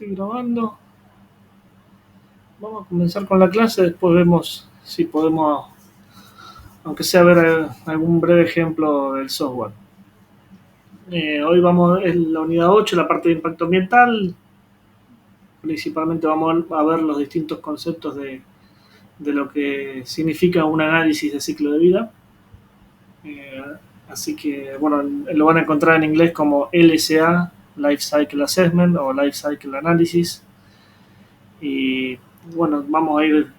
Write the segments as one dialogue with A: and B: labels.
A: Estoy grabando. Vamos a comenzar con la clase, después vemos si podemos, aunque sea, ver algún breve ejemplo del software. Hoy vamos en la unidad 8, la parte de impacto ambiental. Principalmente vamos a ver los distintos conceptos de lo que significa un análisis de ciclo de vida. Eh, Así que, bueno, lo van a encontrar en inglés como LCA, Life Cycle Assessment o Life Cycle Analysis. Y bueno, vamos a ir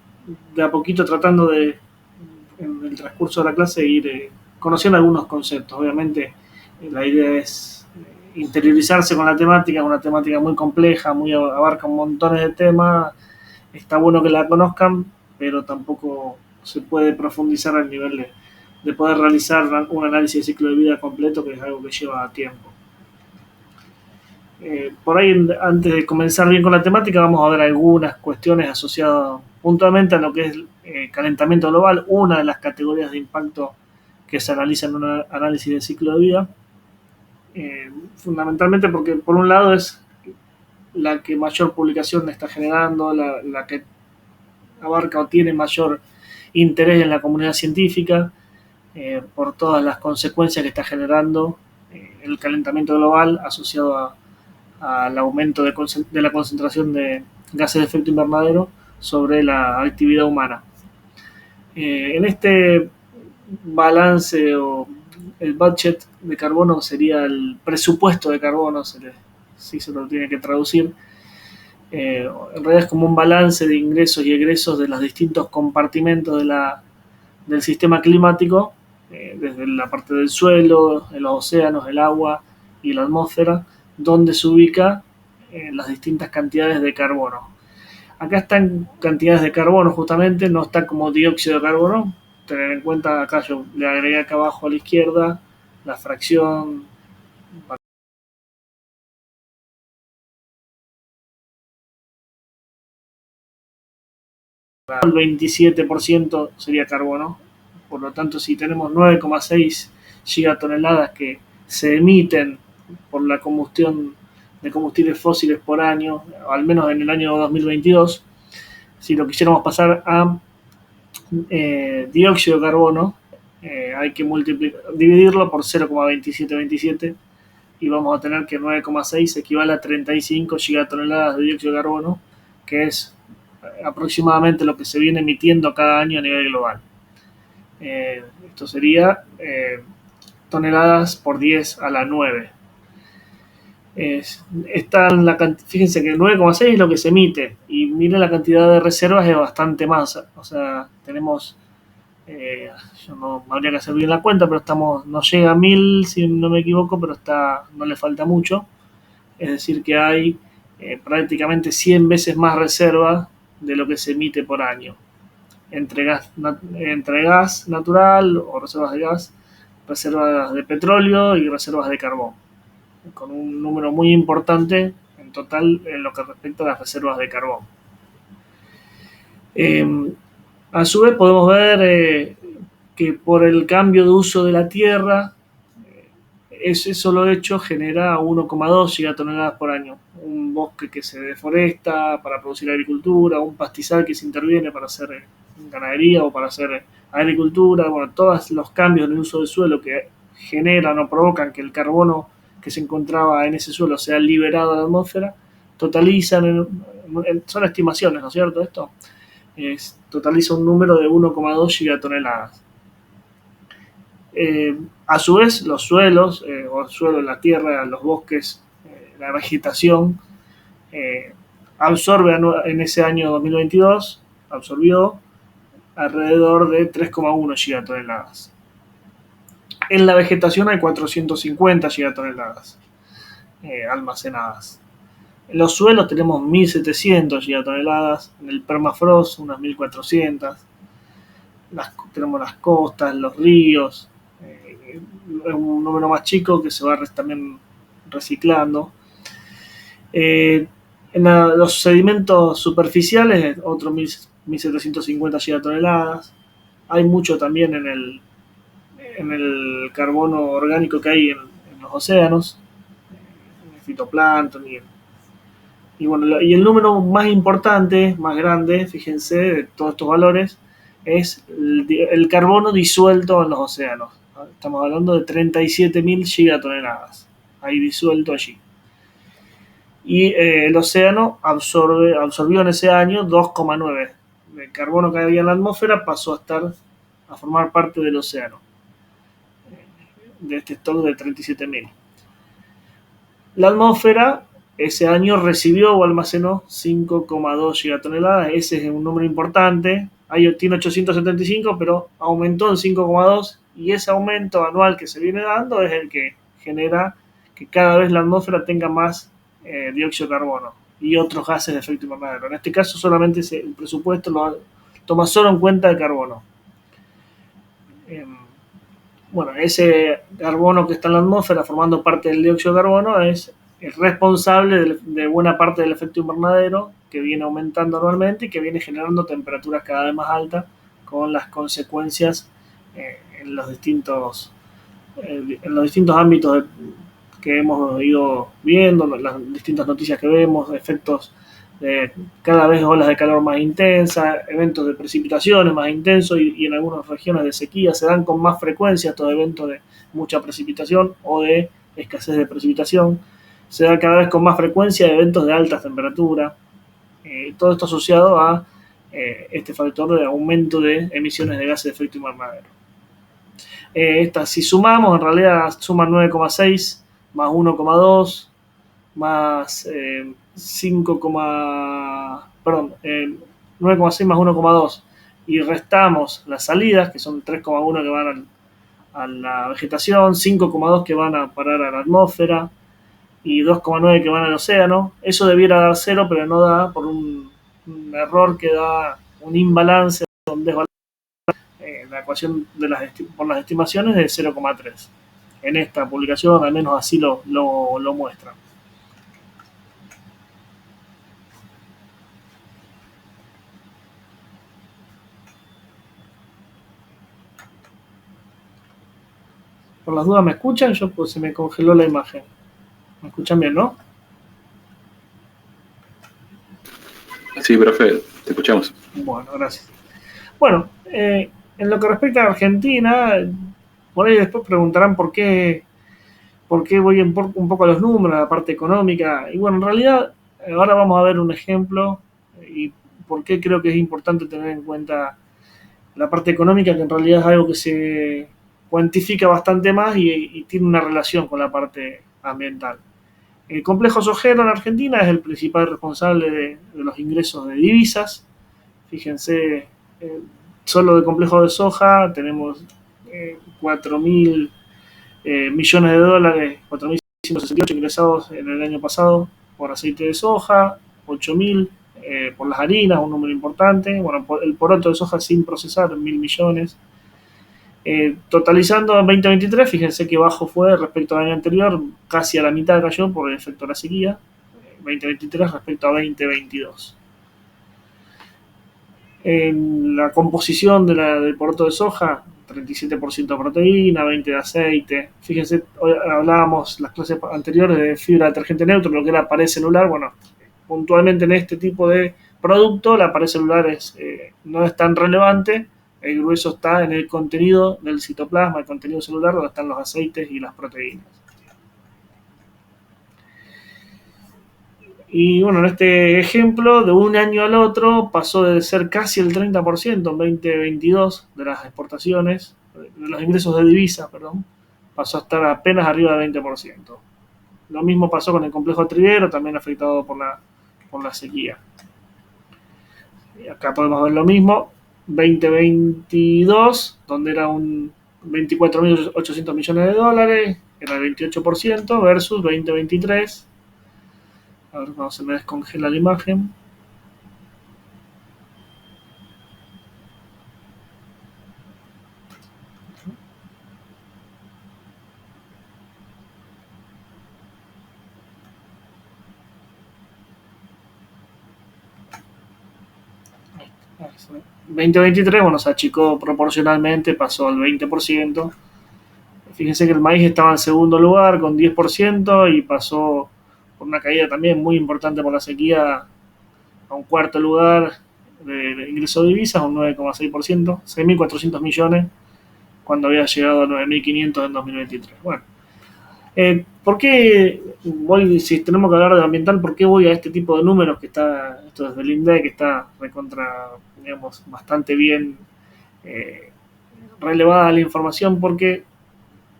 A: de a poquito tratando de, en el transcurso de la clase, ir conociendo algunos conceptos. Obviamente, la idea es interiorizarse con la temática, es una temática muy compleja, muy abarca un montón de temas. Está bueno que la conozcan, pero tampoco se puede profundizar al nivel de poder realizar un análisis de ciclo de vida completo, que es algo que lleva tiempo. Por ahí, antes de comenzar bien con la temática, vamos a ver algunas cuestiones asociadas puntualmente a lo que es calentamiento global, una de las categorías de impacto que se analiza en un análisis de ciclo de vida. Fundamentalmente porque, por un lado, es la que mayor publicación está generando, la que abarca o tiene mayor interés en la comunidad científica, por todas las consecuencias que está generando el calentamiento global asociado al aumento de la concentración de gases de efecto invernadero sobre la actividad humana. En este balance o el budget de carbono sería el presupuesto de carbono, si se lo tiene que traducir. En realidad es como un balance de ingresos y egresos de los distintos compartimentos del sistema climático, desde la parte del suelo, de los océanos, el agua y la atmósfera, donde se ubica las distintas cantidades de carbono. Acá están cantidades de carbono justamente, no está como dióxido de carbono. Tener en cuenta, acá yo le agregué acá abajo a la izquierda la fracción. El 27% sería carbono. Por lo tanto, si tenemos 9,6 gigatoneladas que se emiten por la combustión de combustibles fósiles por año, al menos en el año 2022, si lo quisiéramos pasar a dióxido de carbono, hay que dividirlo por 0,2727 y vamos a tener que 9,6 equivale a 35 gigatoneladas de dióxido de carbono, que es aproximadamente lo que se viene emitiendo cada año a nivel global. Esto sería toneladas por 10 a la 9. Fíjense que 9,6 es lo que se emite y miren la cantidad de reservas, es bastante más. O sea, tenemos, yo no habría que hacer bien la cuenta, pero no llega a 1000 si no me equivoco, pero no le falta mucho. Es decir, que hay prácticamente 100 veces más reservas de lo que se emite por año. Entre gas natural o reservas de gas, reservas de petróleo y reservas de carbón, con un número muy importante en total en lo que respecta a las reservas de carbón. A su vez podemos ver que por el cambio de uso de la tierra, ese solo hecho genera 1,2 gigatoneladas por año. Un bosque que se deforesta para producir agricultura, un pastizal que se interviene para hacer ganadería o para hacer agricultura. Bueno, todos los cambios en el uso del suelo que generan o provocan que el carbono que se encontraba en ese suelo sea liberado a la atmósfera, totalizan, son estimaciones, ¿no es cierto? Esto totaliza un número de 1,2 gigatoneladas. A su vez, los suelos, o el suelo, la tierra, los bosques, la vegetación, absorbe en ese año 2022, absorbió alrededor de 3,1 gigatoneladas. En la vegetación hay 450 gigatoneladas almacenadas. En los suelos tenemos 1700 gigatoneladas, en el permafrost unas 1400, tenemos las costas, los ríos, un número más chico que se va también reciclando. En los sedimentos superficiales, otros 1750 gigatoneladas. Hay mucho también en el carbono orgánico que hay en los océanos, en el fitoplancton y Y bueno, y el número más importante, más grande, fíjense, de todos estos valores, es el carbono disuelto en los océanos. Estamos hablando de 37.000 gigatoneladas, ahí disuelto allí. Y el océano absorbió en ese año 2,9. El carbono que había en la atmósfera pasó a formar parte del océano, de este stock de 37.000. La atmósfera ese año recibió o almacenó 5,2 gigatoneladas. Ese es un número importante. Ahí tiene 875, pero aumentó en 5,2, y ese aumento anual que se viene dando es el que genera que cada vez la atmósfera tenga más dióxido de carbono y otros gases de efecto invernadero. En este caso solamente el presupuesto lo toma solo en cuenta el carbono. Bueno, ese carbono que está en la atmósfera formando parte del dióxido de carbono es el responsable de buena parte del efecto invernadero que viene aumentando anualmente y que viene generando temperaturas cada vez más altas, con las consecuencias en los distintos ámbitos que hemos ido viendo, las distintas noticias que vemos, efectos de cada vez olas de calor más intensas, eventos de precipitaciones más intensos, y en algunas regiones de sequía se dan con más frecuencia estos eventos de mucha precipitación o de escasez de precipitación. Se da cada vez con más frecuencia eventos de altas temperaturas. Todo esto asociado a este factor de aumento de emisiones de gases de efecto invernadero. Si sumamos, en realidad suman 9,6 más 1,2 más 5, perdón, 9,6 más 1,2, y restamos las salidas, que son 3,1 que van a la vegetación, 5,2 que van a parar a la atmósfera y 2,9 que van al océano. Eso debiera dar 0, pero no da, por un error que da un imbalance, un desbalance. La ecuación por las estimaciones de 0,3. En esta publicación al menos así lo muestran. Por las dudas, ¿me escuchan? Yo, pues, se me congeló la imagen. ¿Me escuchan bien, no?
B: Sí, profe, te escuchamos.
A: Bueno, gracias. Bueno, en lo que respecta a Argentina, por ahí después preguntarán por qué voy un poco a los números, a la parte económica. Y bueno, en realidad ahora vamos a ver un ejemplo y por qué creo que es importante tener en cuenta la parte económica, que en realidad es algo que se cuantifica bastante más y tiene una relación con la parte ambiental. El complejo sojero en Argentina es el principal responsable de los ingresos de divisas. Fíjense, solo de complejo de soja tenemos 4.000 millones de dólares, 4.168 ingresados en el año pasado por aceite de soja, 8.000 por las harinas, un número importante. Bueno, el poroto de soja sin procesar, 1.000 millones. Totalizando en 2023, fíjense que bajo fue respecto al año anterior, casi a la mitad cayó por el efecto de la sequía, 2023 respecto a 2022. En la composición del poroto de soja, 37% de proteína, 20% de aceite. Fíjense, hoy hablábamos las clases anteriores de fibra detergente neutro, lo que era pared celular. Bueno, puntualmente en este tipo de producto la pared celular no es tan relevante. El grueso está en el contenido del citoplasma, el contenido celular, donde están los aceites y las proteínas. Y bueno, en este ejemplo, de un año al otro, pasó de ser casi el 30% en 2022 de las exportaciones, de los ingresos de divisas, perdón, pasó a estar apenas arriba del 20%. Lo mismo pasó con el complejo triguero, también afectado por la sequía. Y acá podemos ver lo mismo, 2022, donde era un 24.800 millones de dólares, era el 28%, versus 2023. A ver cuando se me descongela la imagen. En 2023, bueno, se achicó proporcionalmente, pasó al 20%. Fíjense que el maíz estaba en segundo lugar con 10% y pasó por una caída también muy importante por la sequía, a un cuarto lugar de ingreso de divisas, un 9,6%, 6.400 millones, cuando había llegado a 9.500 en 2023. Bueno, ¿por qué si tenemos que hablar de ambiental, por qué voy a este tipo de números que está, esto es del INDEC, que está recontra, digamos, bastante bien eh, relevada la información? Porque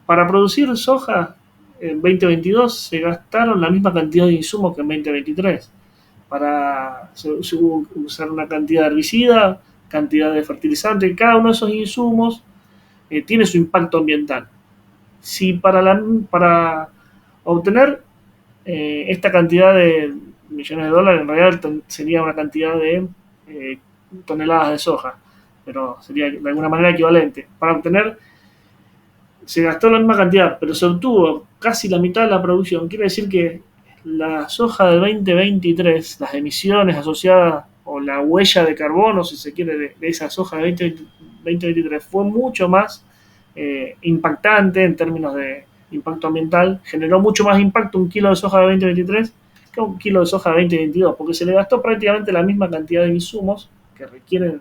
A: para producir soja en 2022 se gastaron la misma cantidad de insumos que en 2023. Se usar una cantidad de herbicida, cantidad de fertilizante, y cada uno de esos insumos tiene su impacto ambiental. Si para obtener esta cantidad de millones de dólares, en realidad sería una cantidad de eh, toneladas de soja, pero sería de alguna manera equivalente. Para obtener, se gastó la misma cantidad, pero se obtuvo casi la mitad de la producción. Quiere decir que la soja del 2023, las emisiones asociadas o la huella de carbono, si se quiere, de esa soja de 2023 fue mucho más impactante en términos de impacto ambiental. Generó mucho más impacto un kilo de soja de 2023 que un kilo de soja de 2022, porque se le gastó prácticamente la misma cantidad de insumos que requieren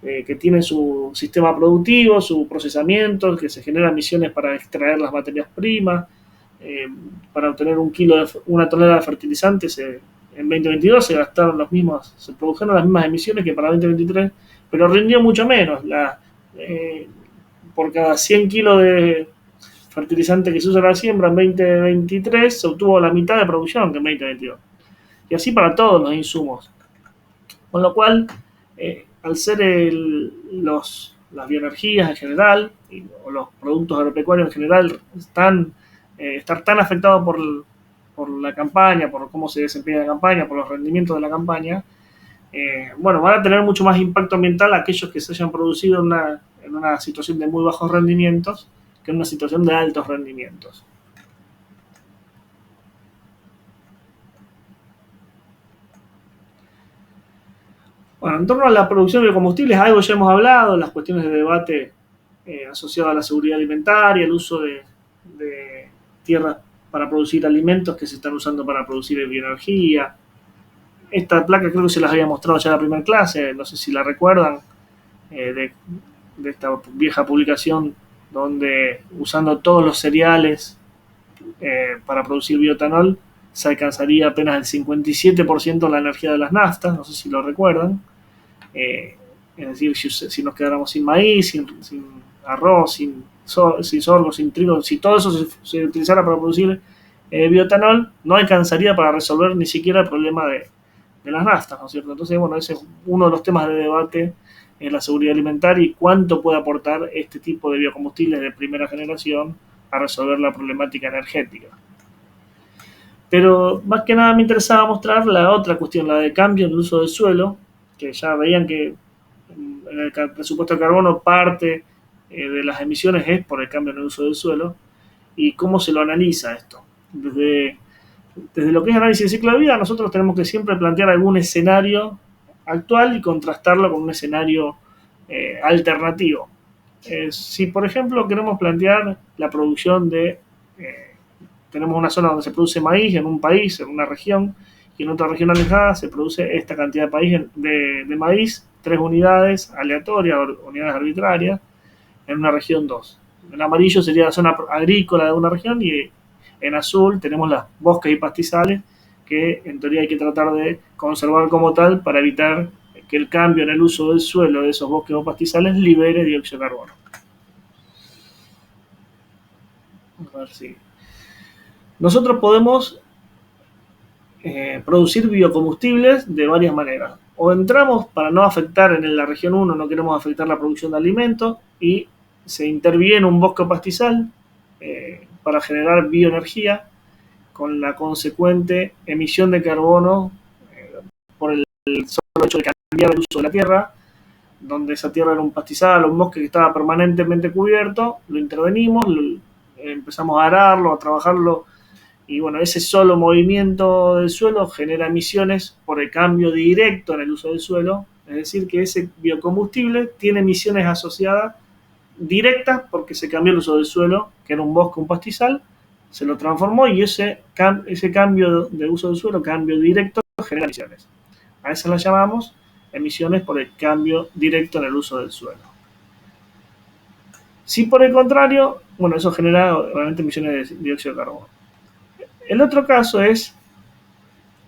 A: que tienen su sistema productivo, su procesamiento, que se generan emisiones para extraer las materias primas, para obtener una tonelada de fertilizantes. En 2022 se gastaron se produjeron las mismas emisiones que para 2023, pero rindió mucho menos. Por cada 100 kilos de fertilizante que se usa en la siembra en 2023 se obtuvo la mitad de producción que en 2022. Y así para todos los insumos. Con lo cual, al ser las bioenergías en general, o los productos agropecuarios en general, estar tan afectados por la campaña, por cómo se desempeña la campaña, por los rendimientos de la campaña, bueno, van a tener mucho más impacto ambiental aquellos que se hayan producido en una situación de muy bajos rendimientos que en una situación de altos rendimientos. Bueno, en torno a la producción de biocombustibles, algo ya hemos hablado, las cuestiones de debate asociadas a la seguridad alimentaria, el uso de tierras para producir alimentos que se están usando para producir bioenergía. Esta placa creo que se las había mostrado ya en la primera clase, no sé si la recuerdan, de esta vieja publicación donde usando todos los cereales para producir bioetanol se alcanzaría apenas el 57% de la energía de las naftas, no sé si lo recuerdan. Es decir, si nos quedáramos sin maíz, sin arroz, sin sorgo, sin trigo, si todo eso se utilizara para producir bioetanol, no alcanzaría para resolver ni siquiera el problema de las naftas, ¿no es cierto? Entonces, bueno, ese es uno de los temas de debate en la seguridad alimentaria y cuánto puede aportar este tipo de biocombustibles de primera generación a resolver la problemática energética. Pero más que nada me interesaba mostrar la otra cuestión, la de cambio en el uso del suelo, que ya veían que en el presupuesto de carbono parte de las emisiones es por el cambio en el uso del suelo, y cómo se lo analiza esto. Desde lo que es análisis de ciclo de vida, nosotros tenemos que siempre plantear algún escenario actual y contrastarlo con un escenario alternativo. Si, por ejemplo, queremos plantear la producción tenemos una zona donde se produce maíz en un país, en una región, y en otra región alejada se produce esta cantidad de maíz, 3 unidades aleatorias, unidades arbitrarias, en una región 2. En amarillo sería la zona agrícola de una región y en azul tenemos los bosques y pastizales que en teoría hay que tratar de conservar como tal para evitar que el cambio en el uso del suelo de esos bosques o pastizales libere dióxido de carbono. A ver si... Nosotros podemos producir biocombustibles de varias maneras. O entramos para no afectar en la región 1, no queremos afectar la producción de alimentos y se interviene un bosque pastizal para generar bioenergía con la consecuente emisión de carbono por el solo hecho de cambiar el uso de la tierra, donde esa tierra era un pastizal o un bosque que estaba permanentemente cubierto, lo intervenimos, empezamos a ararlo, a trabajarlo, y bueno, ese solo movimiento del suelo genera emisiones por el cambio directo en el uso del suelo, es decir, que ese biocombustible tiene emisiones asociadas directas porque se cambió el uso del suelo, que era un bosque, un pastizal, se lo transformó y ese cambio de uso del suelo, cambio directo, genera emisiones. A esas las llamamos emisiones por el cambio directo en el uso del suelo. Si por el contrario, bueno, eso genera obviamente emisiones de dióxido de carbono. El otro caso es,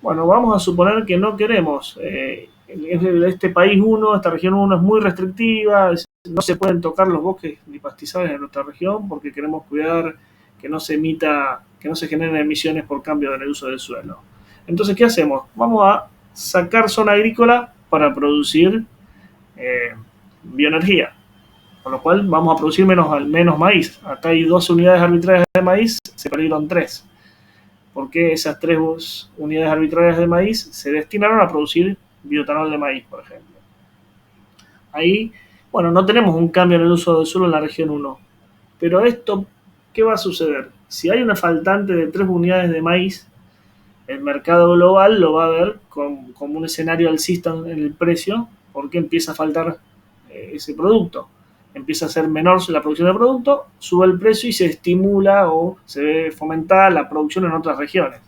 A: bueno, vamos a suponer que no queremos, este país 1, esta región 1 es muy restrictiva, no se pueden tocar los bosques ni pastizales en nuestra región porque queremos cuidar que no se generen emisiones por cambio en el uso del suelo. Entonces, ¿qué hacemos? Vamos a sacar zona agrícola para producir bioenergía, con lo cual vamos a producir menos maíz. Acá hay 12 unidades arbitrarias de maíz, se perdieron 3. Porque esas 3 unidades arbitrarias de maíz se destinaron a producir bioetanol de maíz, por ejemplo. Ahí, bueno, no tenemos un cambio en el uso del suelo en la región 1. Pero esto, ¿qué va a suceder? Si hay una faltante de 3 unidades de maíz, el mercado global lo va a ver como un escenario alcista en el precio, porque empieza a faltar ese producto. Empieza a ser menor la producción de producto, sube el precio y se estimula o se ve fomentada la producción en otras regiones.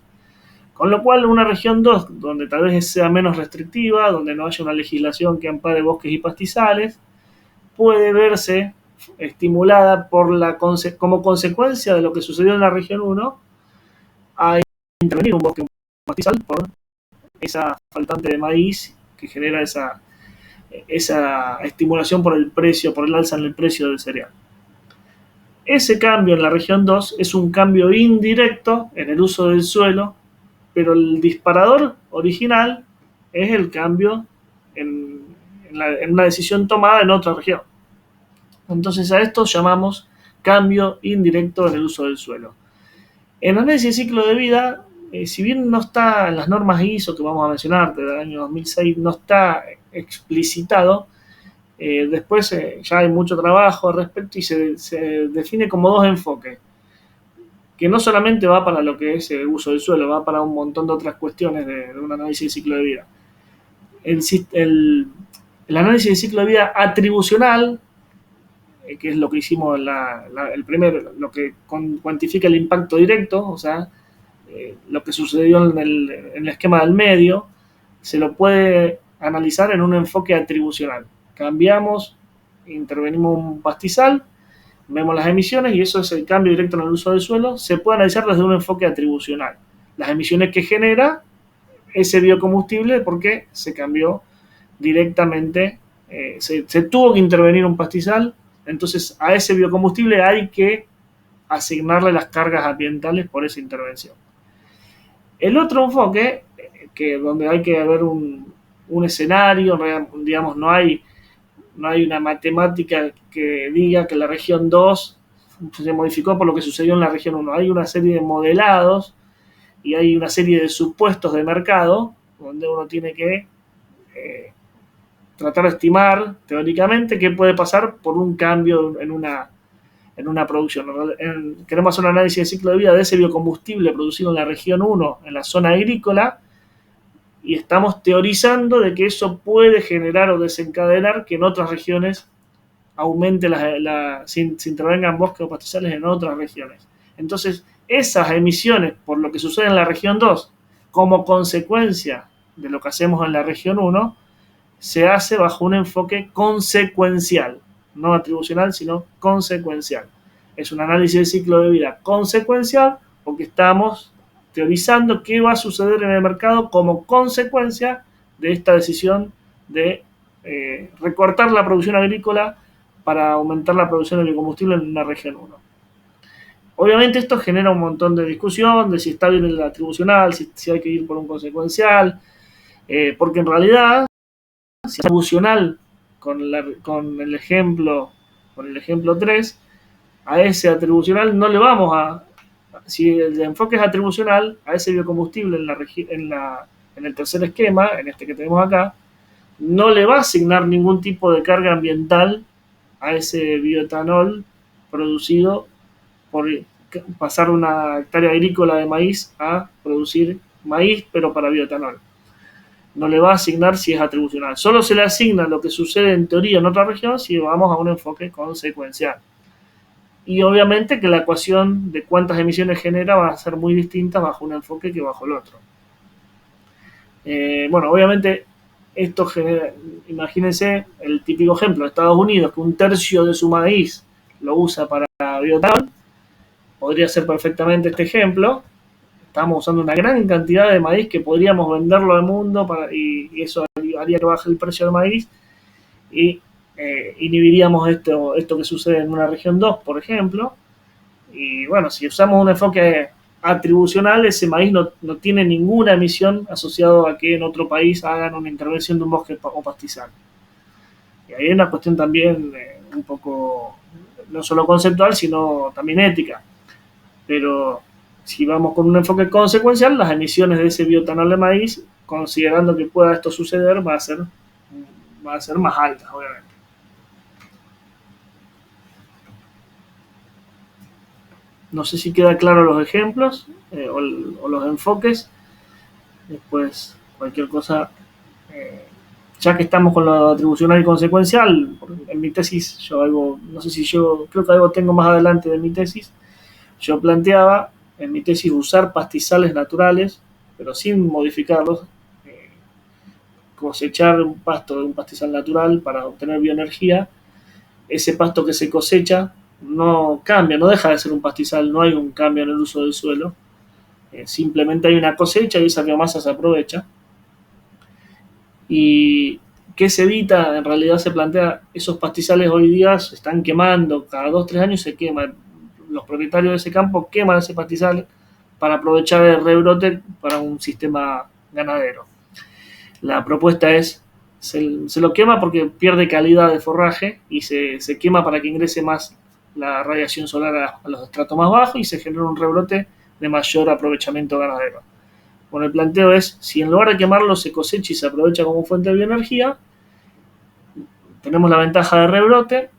A: Con lo cual, una región 2, donde tal vez sea menos restrictiva, donde no haya una legislación que ampare bosques y pastizales, puede verse estimulada como consecuencia de lo que sucedió en la región 1 a intervenir un bosque pastizal por esa faltante de maíz que genera esa estimulación por el alza en el precio del cereal. Ese cambio en la región 2 es un cambio indirecto en el uso del suelo, pero el disparador original es el cambio en una decisión tomada en otra región. Entonces a esto llamamos cambio indirecto en el uso del suelo. En el análisis de ciclo de vida, si bien no está en las normas ISO que vamos a mencionar del año 2006, no está explicitado, después ya hay mucho trabajo al respecto y se define como 2 enfoques, que no solamente va para lo que es el uso del suelo, va para un montón de otras cuestiones de un análisis de ciclo de vida. El análisis de ciclo de vida atribucional, que es lo que hicimos el primero, lo que cuantifica el impacto directo, o sea, lo que sucedió en el esquema del medio, se lo puede analizar en un enfoque atribucional. Cambiamos, intervenimos un pastizal, vemos las emisiones y eso es el cambio directo en el uso del suelo. Se puede analizar desde un enfoque atribucional. Las emisiones que genera ese biocombustible porque se cambió directamente, se tuvo que intervenir un pastizal, entonces a ese biocombustible hay que asignarle las cargas ambientales por esa intervención. El otro enfoque, donde hay que ver un escenario, digamos, no hay una matemática que diga que la región 2 se modificó por lo que sucedió en la región 1. Hay una serie de modelados y hay una serie de supuestos de mercado donde uno tiene que tratar de estimar teóricamente qué puede pasar por un cambio en una producción. Queremos hacer un análisis de ciclo de vida de ese biocombustible producido en la región 1, en la zona agrícola, y estamos teorizando de que eso puede generar o desencadenar que en otras regiones aumente se intervengan bosques o pastizales en otras regiones. Entonces, esas emisiones, por lo que sucede en la región 2, como consecuencia de lo que hacemos en la región 1, se hace bajo un enfoque consecuencial, no atribucional, sino consecuencial. Es un análisis de ciclo de vida consecuencial porque estamos teorizando qué va a suceder en el mercado como consecuencia de esta decisión de recortar la producción agrícola para aumentar la producción de biocombustible en una región 1. Obviamente esto genera un montón de discusión de si está bien el atribucional, si hay que ir por un consecuencial, porque en realidad si es atribucional con el ejemplo 3, a ese atribucional no le vamos a, si el enfoque es atribucional, a ese biocombustible en el tercer esquema, en este que tenemos acá, no le va a asignar ningún tipo de carga ambiental a ese bioetanol producido por pasar una hectárea agrícola de maíz a producir maíz, pero para bioetanol. No le va a asignar si es atribucional. Solo se le asigna lo que sucede en teoría en otra región si vamos a un enfoque consecuencial. Y obviamente que la ecuación de cuántas emisiones genera va a ser muy distinta bajo un enfoque que bajo el otro. Bueno, obviamente esto genera, imagínense el típico ejemplo de Estados Unidos, que un tercio de su maíz lo usa para bioetanol, podría ser perfectamente este ejemplo. Estamos usando una gran cantidad de maíz que podríamos venderlo al mundo y eso haría que baje el precio del maíz y inhibiríamos esto que sucede en una región 2, por ejemplo. Y bueno, si usamos un enfoque atribucional, ese maíz no tiene ninguna emisión asociado a que en otro país hagan una intervención de un bosque o pastizal. Y ahí hay una cuestión también un poco, no solo conceptual, sino también ética. Pero si vamos con un enfoque consecuencial, las emisiones de ese bioetanol de maíz, considerando que pueda esto suceder, va a ser más altas, obviamente. No sé si queda claro los ejemplos o los enfoques. Después, cualquier cosa, ya que estamos con lo atribucional y consecuencial, en mi tesis creo que algo tengo más adelante de mi tesis, yo planteaba en mi tesis usar pastizales naturales, pero sin modificarlos, cosechar un pasto de un pastizal natural para obtener bioenergía. Ese pasto que se cosecha no cambia, no deja de ser un pastizal, no hay un cambio en el uso del suelo, simplemente hay una cosecha y esa biomasa se aprovecha. ¿Y qué se evita? En realidad se plantea, esos pastizales hoy día se están quemando, cada 2 o 3 años se queman. Los propietarios de ese campo queman ese pastizal para aprovechar el rebrote para un sistema ganadero. La propuesta es, se lo quema porque pierde calidad de forraje y se quema para que ingrese más la radiación solar a los estratos más bajos y se genera un rebrote de mayor aprovechamiento ganadero. Bueno, el planteo es, si en lugar de quemarlo se cosecha y se aprovecha como fuente de bioenergía, tenemos la ventaja de rebrote,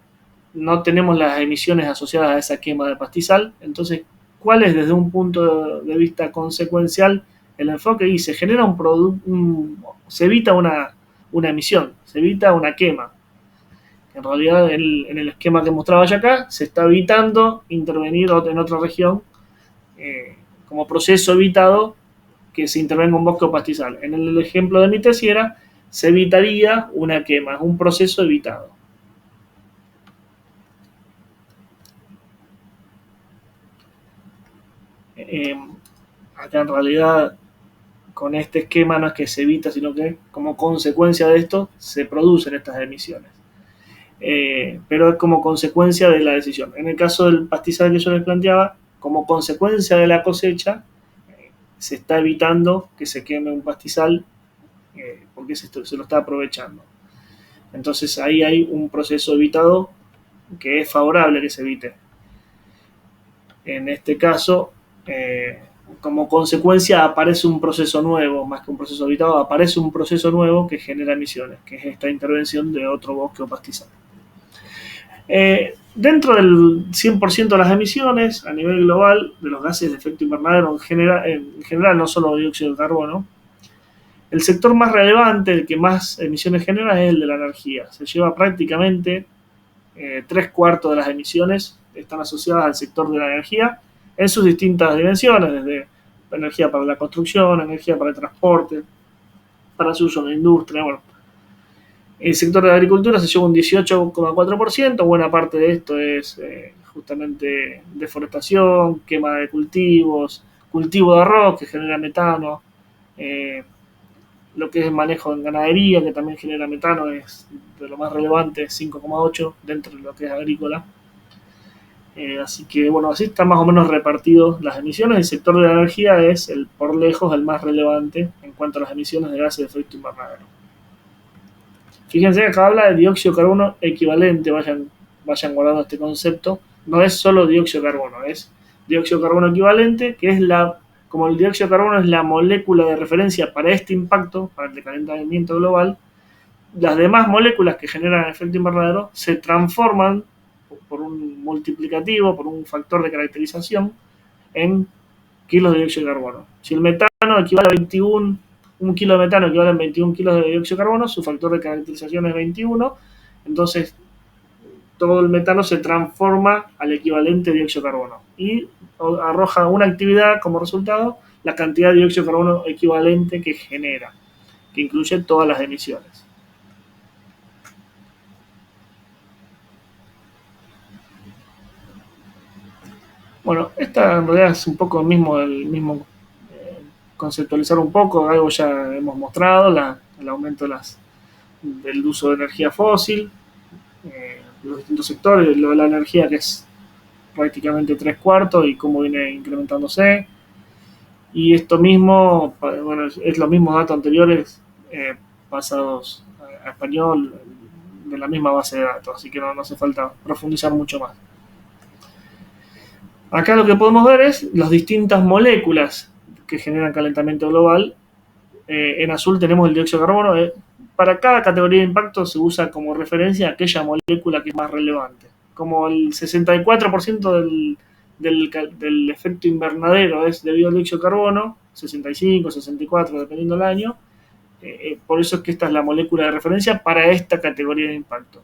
A: no tenemos las emisiones asociadas a esa quema de pastizal, entonces, ¿cuál es desde un punto de vista consecuencial el enfoque? Y se genera se evita una emisión, se evita una quema. En realidad, en el esquema que mostraba ya acá, se está evitando intervenir en otra región como proceso evitado que se intervenga un bosque o pastizal. En el ejemplo de mi tesis era, se evitaría una quema, es un proceso evitado. Acá en realidad con este esquema no es que se evita, sino que como consecuencia de esto se producen estas emisiones. Pero es como consecuencia de la decisión. En el caso del pastizal que yo les planteaba, como consecuencia de la cosecha, se está evitando que se queme un pastizal porque se lo está aprovechando. Entonces ahí hay un proceso evitado que es favorable que se evite. En este caso, como consecuencia aparece un proceso nuevo, más que un proceso evitado, aparece un proceso nuevo que genera emisiones, que es esta intervención de otro bosque o pastizal. Dentro del 100% de las emisiones a nivel global de los gases de efecto invernadero en general no solo dióxido de carbono, el sector más relevante, el que más emisiones genera, es el de la energía. Se lleva prácticamente 3/4 de las emisiones están asociadas al sector de la energía en sus distintas dimensiones, desde energía para la construcción, energía para el transporte, para su uso en la industria. Bueno, el sector de la agricultura se lleva un 18,4%, buena parte de esto es justamente deforestación, quema de cultivos, cultivo de arroz que genera metano, lo que es el manejo en ganadería, que también genera metano, es de lo más relevante, 5,8 dentro de lo que es agrícola. Así que, bueno, así están más o menos repartidos las emisiones. El sector de la energía es, por lejos, el más relevante en cuanto a las emisiones de gases de efecto invernadero. Fíjense que acá habla de dióxido de carbono equivalente, vayan guardando este concepto. No es solo dióxido de carbono, es dióxido de carbono equivalente, que es como el dióxido de carbono es la molécula de referencia para este impacto, para el calentamiento global, las demás moléculas que generan efecto invernadero se transforman por un multiplicativo, por un factor de caracterización, en kilos de dióxido de carbono. Si el metano equivale a 21, un kilo de metano equivale a 21 kilos de dióxido de carbono, su factor de caracterización es 21, entonces todo el metano se transforma al equivalente de dióxido de carbono y arroja una actividad como resultado la cantidad de dióxido de carbono equivalente que genera, que incluye todas las emisiones. Bueno, esta en realidad es un poco el mismo conceptualizar un poco, algo ya hemos mostrado, el aumento del uso de energía fósil, los distintos sectores, lo de la energía que es prácticamente 3/4 y cómo viene incrementándose. Y esto mismo, bueno, es los mismos datos anteriores pasados a español de la misma base de datos, así que no hace falta profundizar mucho más. Acá lo que podemos ver es las distintas moléculas que generan calentamiento global. En azul tenemos el dióxido de carbono. Para cada categoría de impacto se usa como referencia aquella molécula que es más relevante. Como el 64% del efecto invernadero es debido al dióxido de carbono, 65, 64, dependiendo del año. Por eso es que esta es la molécula de referencia para esta categoría de impacto.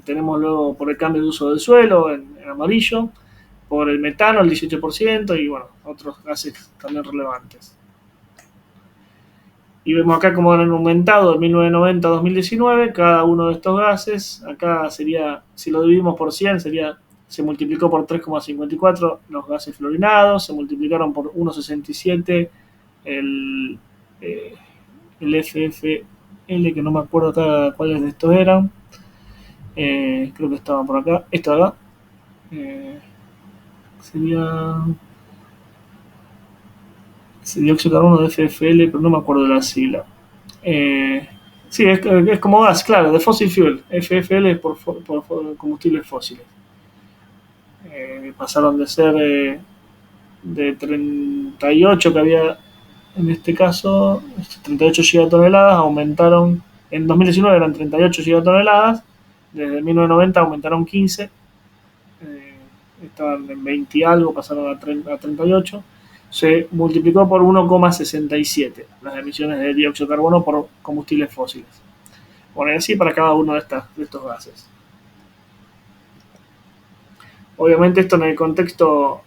A: Tenemos luego por el cambio de uso del suelo en amarillo, por el metano el 18% y bueno, otros gases también relevantes. Y vemos acá cómo han aumentado de 1990 a 2019 cada uno de estos gases. Acá sería, si lo dividimos por 100, se multiplicó por 3,54 los gases fluorinados, se multiplicaron por 1,67 el FFL, que no me acuerdo acá cuáles de estos eran. Creo que estaban por acá. Esto de acá sería dióxido de carbono de FFL, pero no me acuerdo de la sigla. Sí, es como gas, claro, de fossil fuel. FFL es por combustibles fósiles. Pasaron de ser de 38 que había en este caso, 38 gigatoneladas, aumentaron, en 2019 eran 38 gigatoneladas, desde 1990 aumentaron 15, estaban en 20 y algo, pasaron a 38, se multiplicó por 1,67 las emisiones de dióxido de carbono por combustibles fósiles. Bueno, y así para cada uno de estos gases. Obviamente esto en el contexto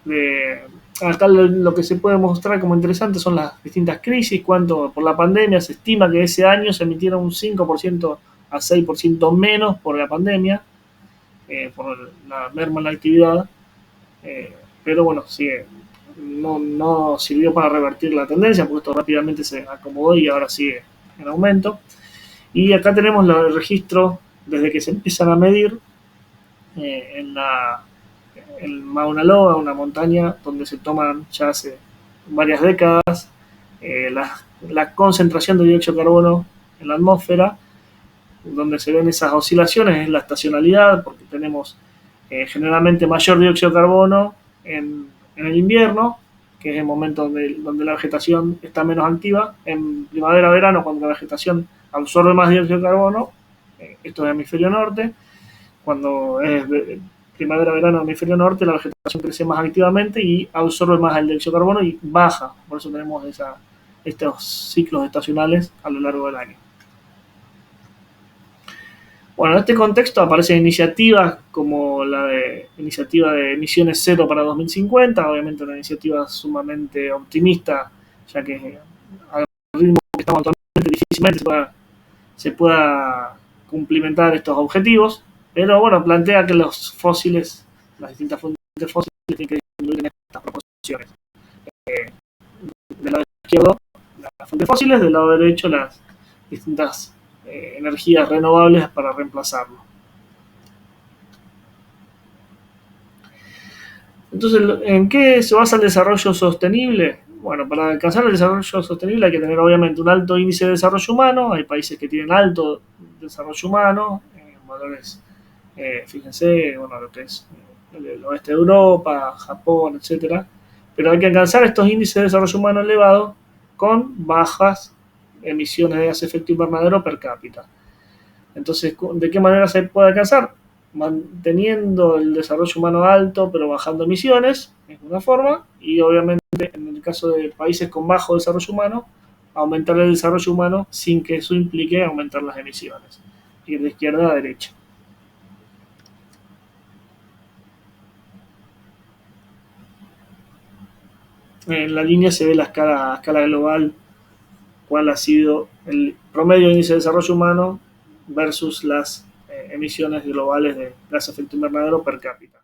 A: de... Acá lo que se puede mostrar como interesante son las distintas crisis, cuánto por la pandemia se estima que ese año se emitieron un 5% a 6% menos por la pandemia, por la merma en la actividad, pero bueno, sigue, no sirvió para revertir la tendencia, porque esto rápidamente se acomodó y ahora sigue en aumento. Y acá tenemos el registro desde que se empiezan a medir en Mauna Loa, una montaña donde se toman ya hace varias décadas la concentración de dióxido de carbono en la atmósfera, donde se ven esas oscilaciones es la estacionalidad, porque tenemos generalmente mayor dióxido de carbono en el invierno, que es el momento donde la vegetación está menos activa. En primavera-verano, cuando la vegetación absorbe más dióxido de carbono, esto es hemisferio norte, cuando es primavera-verano en hemisferio norte, la vegetación crece más activamente y absorbe más el dióxido de carbono y baja. Por eso tenemos estos ciclos estacionales a lo largo del año. Bueno, en este contexto aparecen iniciativas como la iniciativa de emisiones cero para 2050, obviamente una iniciativa sumamente optimista, ya que al ritmo que estamos actualmente difícilmente se pueda cumplimentar estos objetivos, pero bueno, plantea que los fósiles, las distintas fuentes fósiles tienen que disminuir en estas proporciones. Del lado izquierdo, las fuentes fósiles, del lado derecho, las distintas energías renovables para reemplazarlo. Entonces, ¿en qué se basa el desarrollo sostenible? Bueno, para alcanzar el desarrollo sostenible hay que tener obviamente un alto índice de desarrollo humano. Hay países que tienen alto desarrollo humano, valores, fíjense, bueno, lo que es el oeste de Europa, Japón, etcétera. Pero hay que alcanzar estos índices de desarrollo humano elevados con bajas emisiones de gas efecto invernadero per cápita. Entonces, ¿de qué manera se puede alcanzar? Manteniendo el desarrollo humano alto, pero bajando emisiones, es una forma, y obviamente en el caso de países con bajo desarrollo humano, aumentar el desarrollo humano sin que eso implique aumentar las emisiones, ir de izquierda a derecha. En la línea se ve a escala global cuál ha sido el promedio de índice de desarrollo humano versus las emisiones globales de gas de efecto invernadero per cápita.